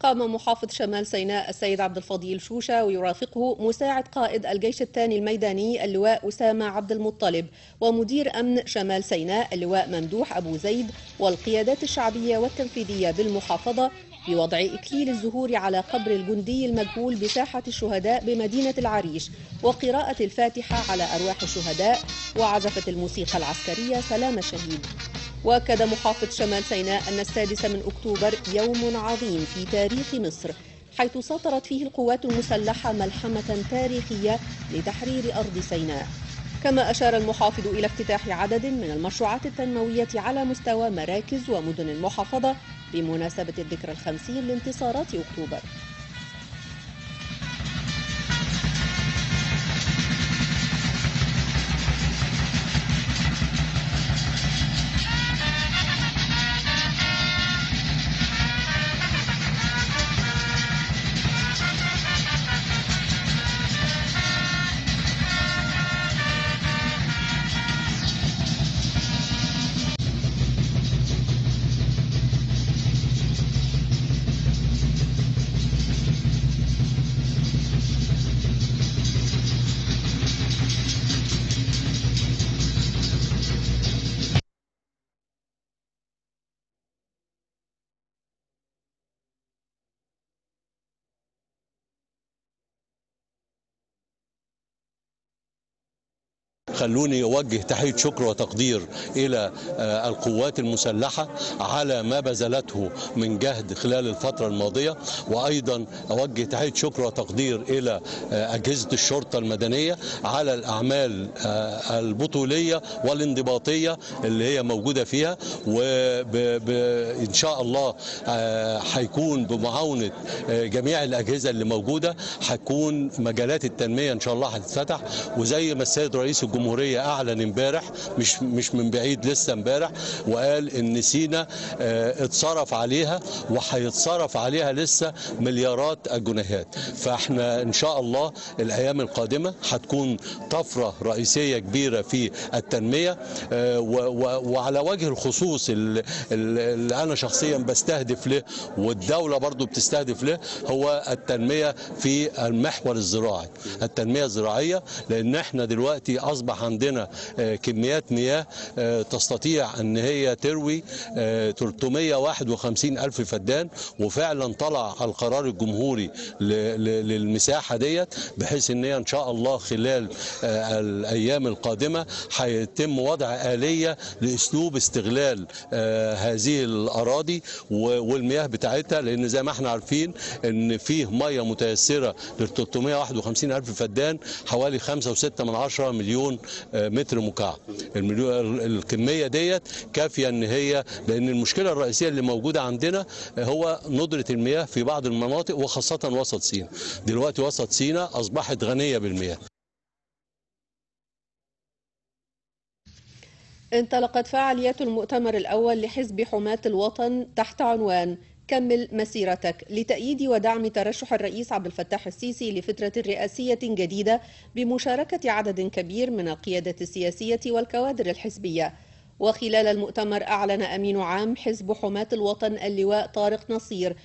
قام محافظ شمال سيناء السيد عبد الفضيل شوشة ويرافقه مساعد قائد الجيش الثاني الميداني اللواء أسامة عبد المطلب ومدير أمن شمال سيناء اللواء ممدوح أبو زيد والقيادات الشعبية والتنفيذية بالمحافظة بوضع إكليل الزهور على قبر الجندي المجهول بساحة الشهداء بمدينة العريش وقراءة الفاتحة على أرواح الشهداء وعزفت الموسيقى العسكرية سلام الشهيد. وأكد محافظ شمال سيناء أن 6 أكتوبر يوم عظيم في تاريخ مصر، حيث سطرت فيه القوات المسلحة ملحمة تاريخية لتحرير أرض سيناء. كما أشار المحافظ إلى افتتاح عدد من المشروعات التنموية على مستوى مراكز ومدن المحافظة بمناسبة الذكرى 50 لانتصارات أكتوبر. خلوني أوجه تحية شكر وتقدير إلى القوات المسلحة على ما بذلته من جهد خلال الفترة الماضية، وأيضا أوجه تحية شكر وتقدير إلى أجهزة الشرطة المدنية على الأعمال البطولية والانضباطية اللي هي موجودة فيها، وإن شاء الله هيكون بمعاونة جميع الأجهزة اللي موجودة هتكون مجالات التنمية إن شاء الله هتتفتح. وزي ما السيد رئيس الجمهورية أعلن امبارح مش من بعيد لسه امبارح، وقال إن سينا اتصرف عليها وهيتصرف عليها لسه مليارات الجنيهات. فاحنا إن شاء الله الأيام القادمة هتكون طفرة رئيسية كبيرة في التنمية، وعلى وجه الخصوص اللي أنا شخصيا بستهدف له والدولة برضو بتستهدف له هو التنمية في المحور الزراعي، التنمية الزراعية، لأن احنا دلوقتي أصبح عندنا كميات مياه تستطيع أن هي تروي 351 ألف فدان، وفعلا طلع القرار الجمهوري للمساحة ديت، بحيث أن هي إن شاء الله خلال الأيام القادمة هيتم وضع آلية لأسلوب استغلال هذه الأراضي والمياه بتاعتها، لأن زي ما احنا عارفين أن فيه مياه متيسرة ل 351 ألف فدان حوالي 5.6 مليون متر مكعب. الكمية ديت كافية ان هي، لان المشكلة الرئيسية اللي موجودة عندنا هو ندرة المياه في بعض المناطق وخاصة وسط سيناء. دلوقتي وسط سيناء اصبحت غنية بالمياه. انطلقت فعاليات المؤتمر الأول لحزب حماة الوطن تحت عنوان كمل مسيرتك لتأييد ودعم ترشح الرئيس عبد الفتاح السيسي لفترة رئاسية جديدة بمشاركة عدد كبير من القيادة السياسية والكوادر الحزبية. وخلال المؤتمر أعلن أمين عام حزب حماة الوطن اللواء طارق نصير